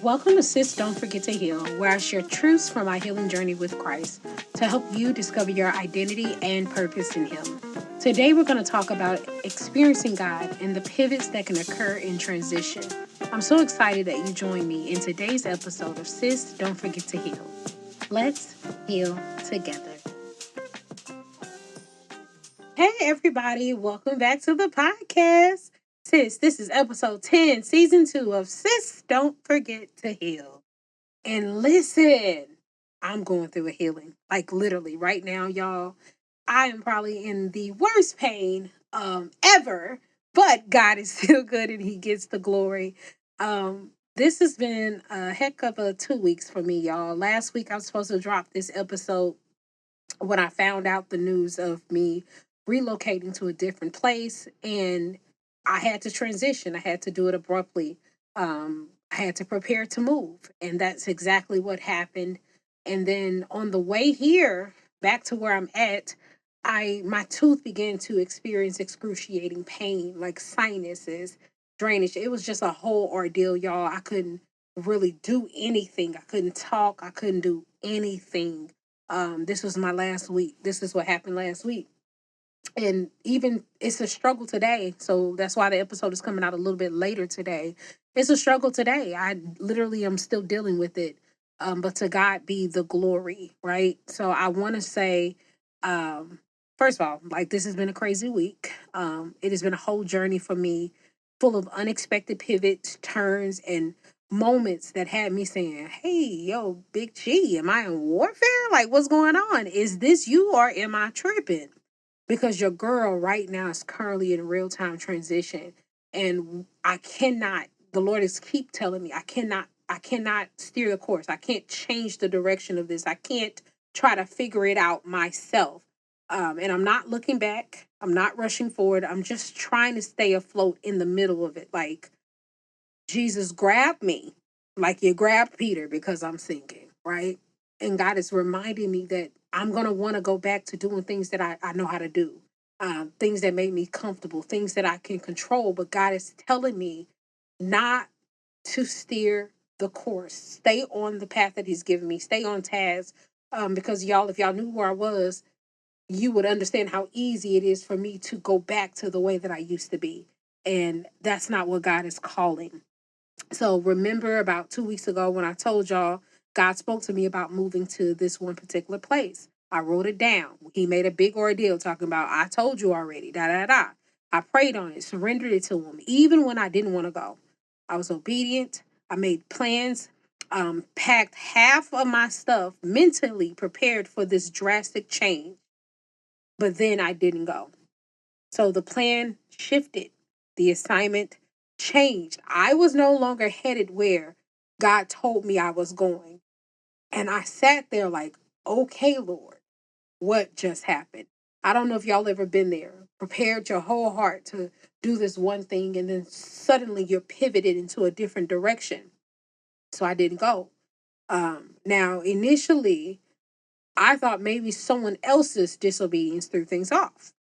Welcome to Sis Don't Forget to Heal, where I share truths from my healing journey with Christ to help you discover your identity and purpose in Him. Today, we're going to talk about experiencing God and the pivots that can occur in transition. I'm so excited that you join me in today's episode of Sis Don't Forget to Heal. Let's heal together. Hey, everybody, welcome back to the podcast. Sis, this is episode 10, season 2 of Sis Don't Forget to Heal. And listen, I'm going through a healing. Like literally right now, y'all. I am probably in the worst pain ever, but God is still good and He gets the glory. This has been a heck of a 2 weeks for me, y'all. Last week I was supposed to drop this episode when I found out the news of me relocating to a different place, and I had to transition. I had to do it abruptly. I had to prepare to move, and that's exactly what happened. And then on the way here, back to where I'm at, I my tooth began to experience excruciating pain, like sinuses, drainage. It was just a whole ordeal, y'all. I couldn't really do anything. I couldn't talk. I couldn't do anything. This was my last week. This is what happened last week. And even it's a struggle today. So that's why the episode is coming out a little bit later today. It's a struggle today. I literally am still dealing with it. But to God be the glory, right? So I want to say, um, first of all, like this has been a crazy week. It has been a whole journey for me, full of unexpected pivots, turns, and moments that had me saying, "Hey, yo, Big G, am I in warfare? Like, what's going on? Is this you or am I tripping?" Because your girl right now is currently in real time transition, and I cannot, the Lord is keep telling me I cannot steer the course. I can't change the direction of this. I can't try to figure it out myself. And I'm not looking back. I'm not rushing forward. I'm just trying to stay afloat in the middle of it. Like Jesus grabbed me, like you grabbed Peter, because I'm sinking, right? And God is reminding me that I'm going to want to go back to doing things that I know how to do, things that make me comfortable, things that I can control. But God is telling me not to steer the course, stay on the path that He's given me, stay on task. Because y'all, if y'all knew where I was, you would understand how easy it is for me to go back to the way that I used to be. And that's not what God is calling. So remember about 2 weeks ago when I told y'all God spoke to me about moving to this one particular place. I wrote it down. He made a big ordeal talking about, I told you already, da da da. I prayed on it, surrendered it to him, even when I didn't want to go. I was obedient. I made plans, packed half of my stuff, mentally prepared for this drastic change. But then I didn't go. So the plan shifted, the assignment changed. I was no longer headed where God told me I was going. And I sat there like, okay, Lord, what just happened? I don't know if y'all ever been there, prepared your whole heart to do this one thing, and then suddenly you're pivoted into a different direction. So I didn't go. Now, initially, I thought maybe someone else's disobedience threw things off.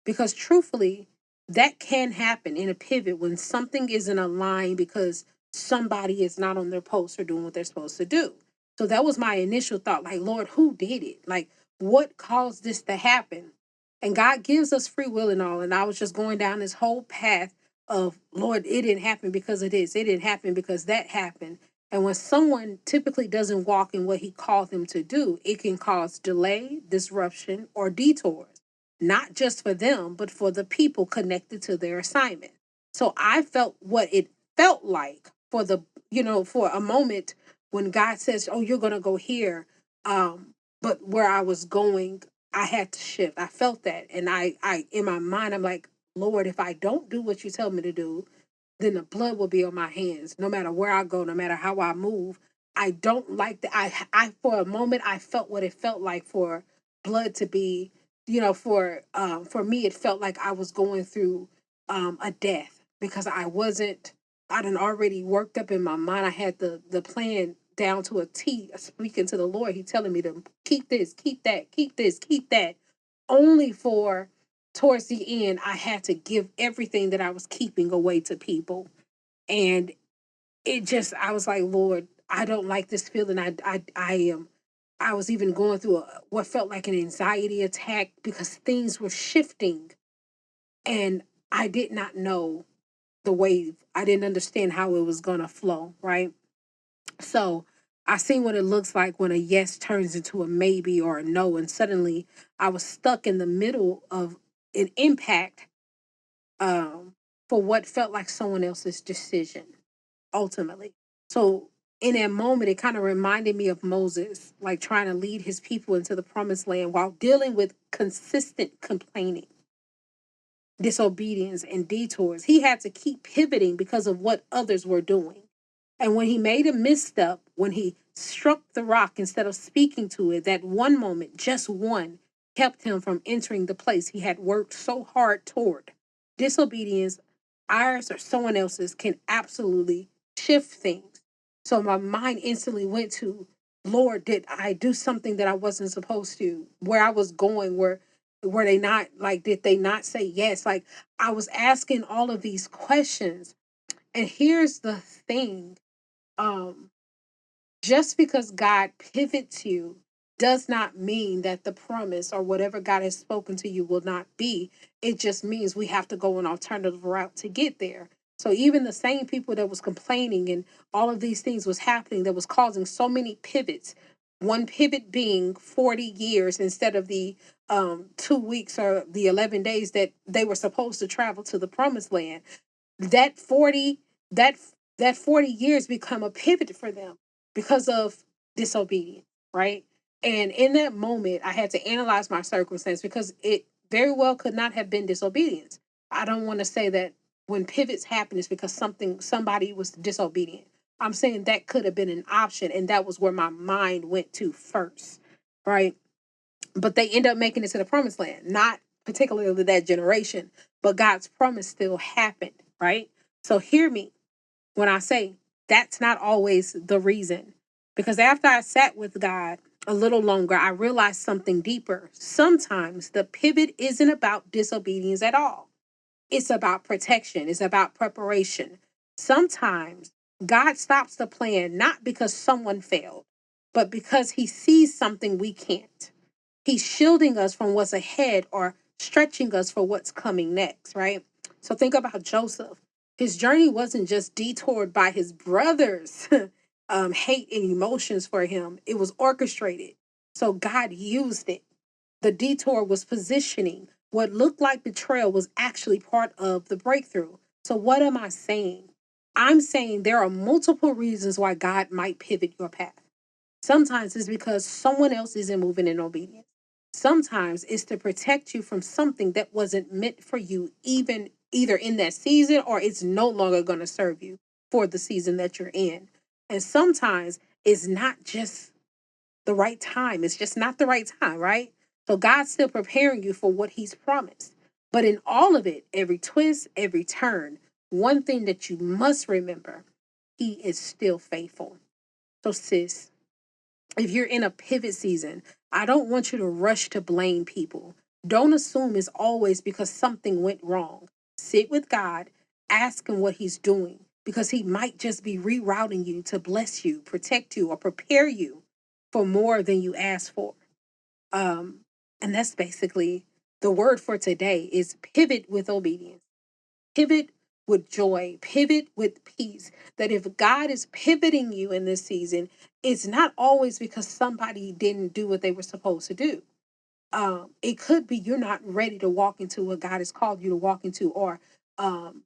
Because truthfully, that can happen in a pivot when something isn't aligned because somebody is not on their post or doing what they're supposed to do. So that was my initial thought, like, Lord, who did it? Like, what caused this to happen? And God gives us free will and all. And I was just going down this whole path of, Lord, it didn't happen because of this. It didn't happen because that happened. And when someone typically doesn't walk in what He called them to do, it can cause delay, disruption, or detours, not just for them, but for the people connected to their assignment. So I felt what it felt like for for a moment when God says, "Oh, you're going to go here." But where I was going, I had to shift. I felt that. And in my mind, I'm like, Lord, if I don't do what you tell me to do, then the blood will be on my hands no matter where I go, no matter how I move. I don't like that. For a moment, I felt what it felt like for blood to be, for me, it felt like I was going through a death because I done already worked up in my mind. I had the plan down to a T, speaking to the Lord. He telling me to keep this, keep that, keep this, keep that, only for towards the end, I had to give everything that I was keeping away to people. And I was like, Lord, I don't like this feeling. I was even going through what felt like an anxiety attack because things were shifting, and I did not know the wave. I didn't understand how it was going to flow, right? So I seen what it looks like when a yes turns into a maybe or a no. And suddenly I was stuck in the middle of an impact, um, for what felt like someone else's decision, ultimately. So in that moment, it kind of reminded me of Moses, like trying to lead his people into the promised land while dealing with consistent complaining, disobedience, and detours. He had to keep pivoting because of what others were doing. And when he made a misstep, when he struck the rock instead of speaking to it, that one moment, just one, kept him from entering the place he had worked so hard toward. Disobedience, ours or someone else's, can absolutely shift things. So my mind instantly went to, Lord, did I do something that I wasn't supposed to? Where I was going, where were they not, like, did they not say yes? Like, I was asking all of these questions. And here's the thing, um just because God pivots you does not mean that the promise or whatever God has spoken to you will not be. It just means we have to go an alternative route to get there. So even the same people that was complaining and all of these things was happening that was causing so many pivots. One pivot being 40 years instead of the 2 weeks or the 11 days that they were supposed to travel to the promised land. That 40 that that 40 years become a pivot for them because of disobedience, right? And in that moment, I had to analyze my circumstance because it very well could not have been disobedience. I don't want to say that when pivots happen it's because somebody was disobedient. I'm saying that could have been an option, and that was where my mind went to first, right? But they end up making it to the promised land, not particularly that generation, but God's promise still happened, right? So hear me when I say that's not always the reason. Because after I sat with God a little longer, I realized something deeper. Sometimes the pivot isn't about disobedience at all, it's about protection, it's about preparation. Sometimes God stops the plan not because someone failed, but because he sees something we can't. He's shielding us from what's ahead or stretching us for what's coming next, right? So think about Joseph. His journey wasn't just detoured by his brothers' hate and emotions for him, it was orchestrated. So God used it. The detour was positioning. What looked like betrayal was actually part of the breakthrough. So, what am I saying? I'm saying there are multiple reasons why God might pivot your path. Sometimes it's because someone else isn't moving in obedience. Sometimes it's to protect you from something that wasn't meant for you, even either in that season or it's no longer going to serve you for the season that you're in. And sometimes it's not just the right time. It's just not the right time, right? So God's still preparing you for what he's promised. But in all of it, every twist, every turn, one thing that you must remember, he is still faithful. So sis, if you're in a pivot season, I don't want you to rush to blame people. Don't assume it's always because something went wrong. Sit with God, ask him what he's doing, because he might just be rerouting you to bless you, protect you, or prepare you for more than you asked for. Um, and that's basically the word for today is pivot with obedience. Pivot with joy, pivot with peace. That if God is pivoting you in this season, it's not always because somebody didn't do what they were supposed to do. It could be you're not ready to walk into what God has called you to walk into, or um,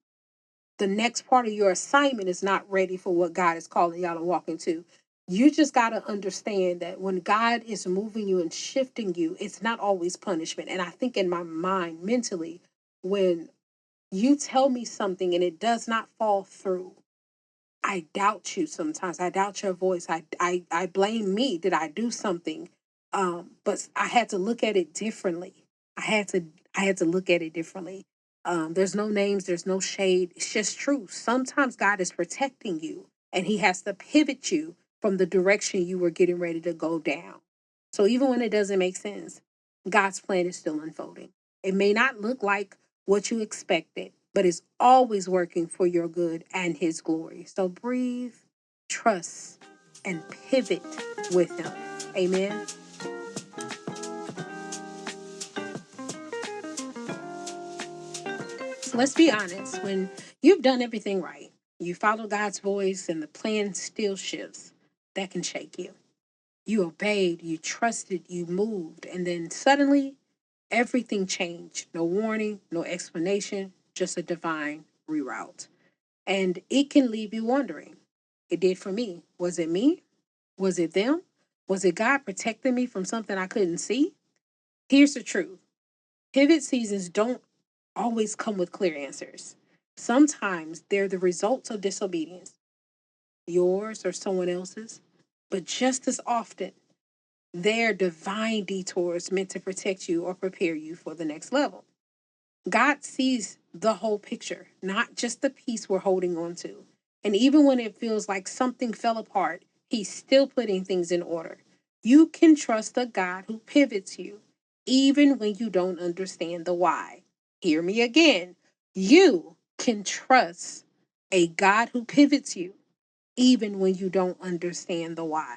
the next part of your assignment is not ready for what God is calling y'all to walk into. You just got to understand that when God is moving you and shifting you, it's not always punishment. And I think in my mind, mentally, when you tell me something and it does not fall through, I doubt you sometimes. I doubt your voice. I blame me. Did I do something? But I had to look at it differently. I had to I had to look at it differently. There's no names, there's no shade. It's just true. Sometimes God is protecting you and he has to pivot you from the direction you were getting ready to go down. So even when it doesn't make sense, God's plan is still unfolding. It may not look like what you expected, but it's always working for your good and his glory. So breathe, trust, and pivot with him. Amen. So let's be honest. When you've done everything right, you follow God's voice and the plan still shifts, that can shake you. You obeyed, you trusted, you moved, and then suddenly everything changed. No warning, no explanation, just a divine reroute. And it can leave you wondering. It did for me. Was it me? Was it them? Was it God protecting me from something I couldn't see? Here's the truth. Pivot seasons don't always come with clear answers. Sometimes they're the results of disobedience, yours or someone else's. But just as often, they're divine detours meant to protect you or prepare you for the next level. God sees the whole picture, not just the piece we're holding on to. And even when it feels like something fell apart, he's still putting things in order. You can trust a God who pivots you, even when you don't understand the why. Hear me again. You can trust a God who pivots you, even when you don't understand the why.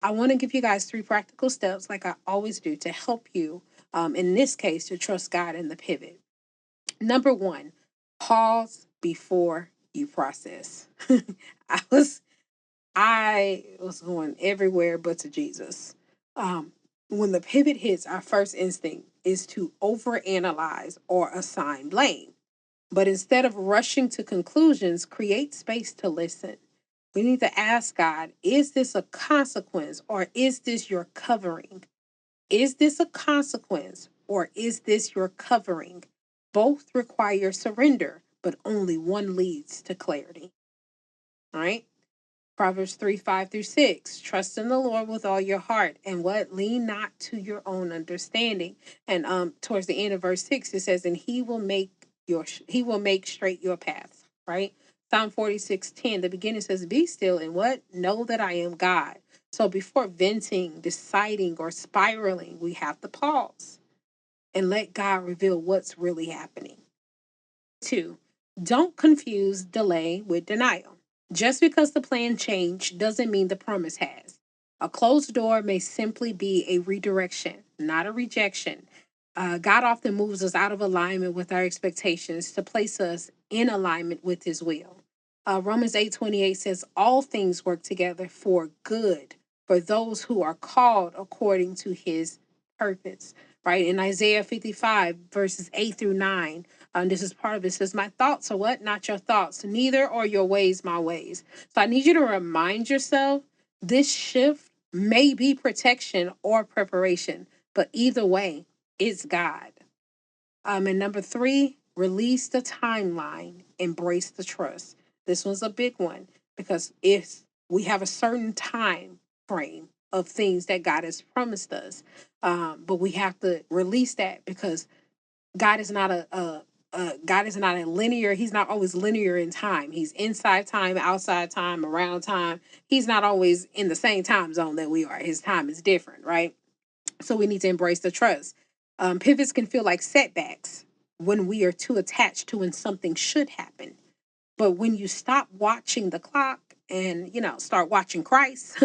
I want to give you guys 3 practical steps, like I always do, to help you, in this case, to trust God in the pivot. Number 1, pause before you process. I was going everywhere but to Jesus. When the pivot hits, our first instinct is to overanalyze or assign blame. But instead of rushing to conclusions, create space to listen. We need to ask God, is this a consequence or is this your covering? Is this a consequence or is this your covering? Both require surrender, but only one leads to clarity. All right? Proverbs 3:5-6. Trust in the Lord with all your heart. And what? Lean not to your own understanding. And towards the end of verse 6, it says, and he will make straight your paths. Right? Psalm 46:10, the beginning says, be still and what? Know that I am God. So before venting, deciding, or spiraling, we have to pause and let God reveal what's really happening. 2, don't confuse delay with denial. Just because the plan changed doesn't mean the promise has. A closed door may simply be a redirection, not a rejection. God often moves us out of alignment with our expectations to place us in alignment with his will. Romans 8:28 says, all things work together for good for those who are called according to his purpose. Right? In Isaiah 55, verses 8-9, this is part of it. It says, my thoughts are what? Not your thoughts. Neither are your ways my ways. So I need you to remind yourself this shift may be protection or preparation, but either way, it's God. And number 3, release the timeline, embrace the trust. This one's a big one because if we have a certain time frame of things that God has promised us, but we have to release that because God is not God is not a linear. He's not always linear in time. He's inside time, outside time, around time. He's not always in the same time zone that we are. His time is different, right? So we need to embrace the trust. Pivots can feel like setbacks when we are too attached to when something should happen. But when you stop watching the clock and start watching Christ,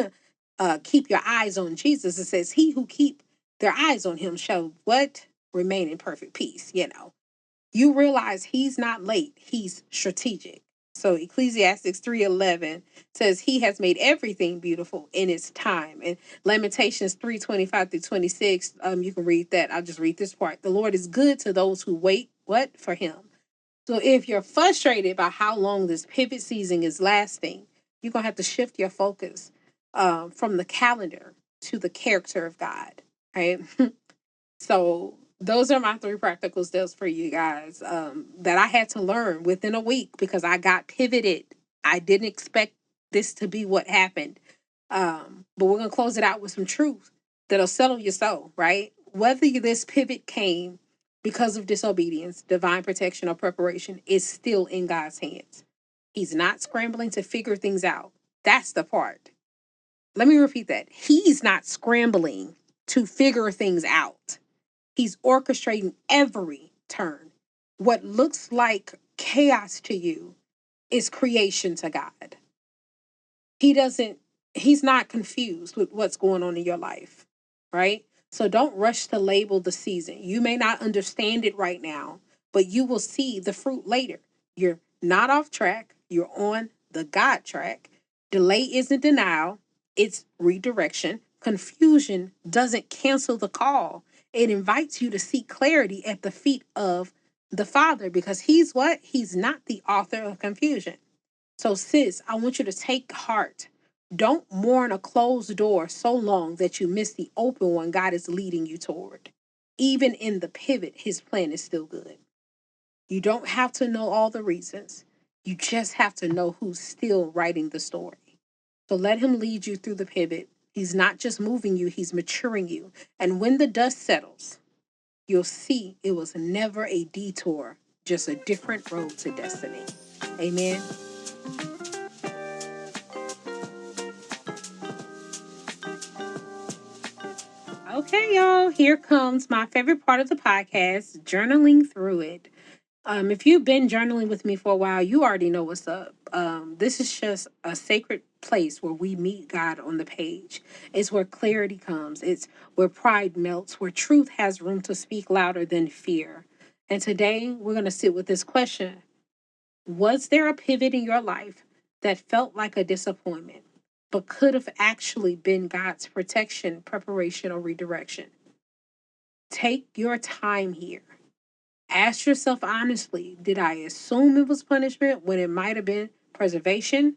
keep your eyes on Jesus. It says, "He who keep their eyes on him shall what remain in perfect peace." You realize he's not late; he's strategic. So Ecclesiastes 3:11 says he has made everything beautiful in its time. And Lamentations 3:25-26, you can read that. I'll just read this part. The Lord is good to those who wait, what? For him. So if you're frustrated by how long this pivot season is lasting, you're going to have to shift your focus from the calendar to the character of God, right? So those are my 3 practical steps for you guys that I had to learn within a week because I got pivoted. I didn't expect this to be what happened. But we're going to close it out with some truth that'll settle your soul, right? Whether this pivot came because of disobedience, divine protection, or preparation, is still in God's hands. He's not scrambling to figure things out. That's the part. Let me repeat that. He's not scrambling to figure things out. He's orchestrating every turn. What looks like chaos to you is creation to God. He doesn't, he's not confused with what's going on in your life, right? So don't rush to label the season. You may not understand it right now, but you will see the fruit later. You're not off track, you're on the God track. Delay isn't denial, it's redirection. Confusion doesn't cancel the call. It invites you to seek clarity at the feet of the Father, because he's what? He's not the author of confusion. So, sis, I want you to take heart. Don't mourn a closed door so long that you miss the open one God is leading you toward. Even in the pivot, his plan is still good. You don't have to know all the reasons. You just have to know who's still writing the story. So let him lead you through the pivot. He's not just moving you, he's maturing you. And when the dust settles, you'll see it was never a detour, just a different road to destiny. Amen. Okay, y'all, here comes my favorite part of the podcast, journaling through it. If you've been journaling with me for a while, you already know what's up. This is just a sacred place where we meet God on the page. It's where clarity comes. It's where pride melts, where truth has room to speak louder than fear. And today we're going to sit with this question. Was there a pivot in your life that felt like a disappointment, but could have actually been God's protection, preparation, or redirection? Take your time here. Ask yourself honestly, did I assume it was punishment when it might have been preservation?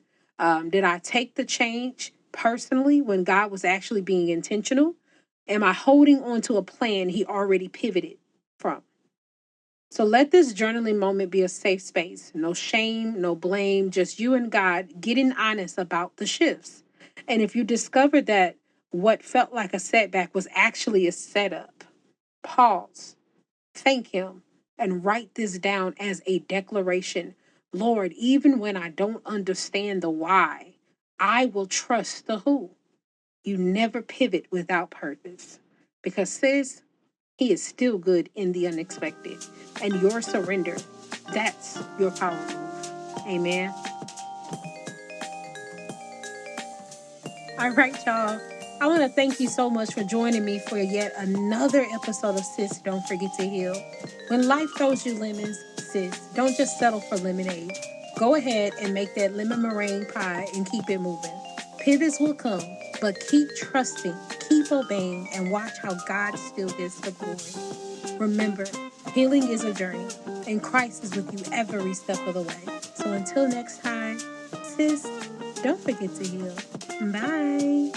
Did I take the change personally when God was actually being intentional? Am I holding on to a plan he already pivoted from? So let this journaling moment be a safe space. No shame, no blame, just you and God getting honest about the shifts. And if you discover that what felt like a setback was actually a setup, pause, thank Him, and write this down as a declaration. Lord, even when I don't understand the why, I will trust the who. You never pivot without purpose. Because, sis, he is still good in the unexpected. And your surrender, that's your power move. Amen. All right, y'all. I want to thank you so much for joining me for yet another episode of Sis Don't Forget to Heal. When life throws you lemons, sis, don't just settle for lemonade. Go ahead and make that lemon meringue pie and keep it moving. Pivots will come, but keep trusting, keep obeying, and watch how God still gets the glory. Remember, healing is a journey, and Christ is with you every step of the way. So until next time, sis, don't forget to heal. Bye.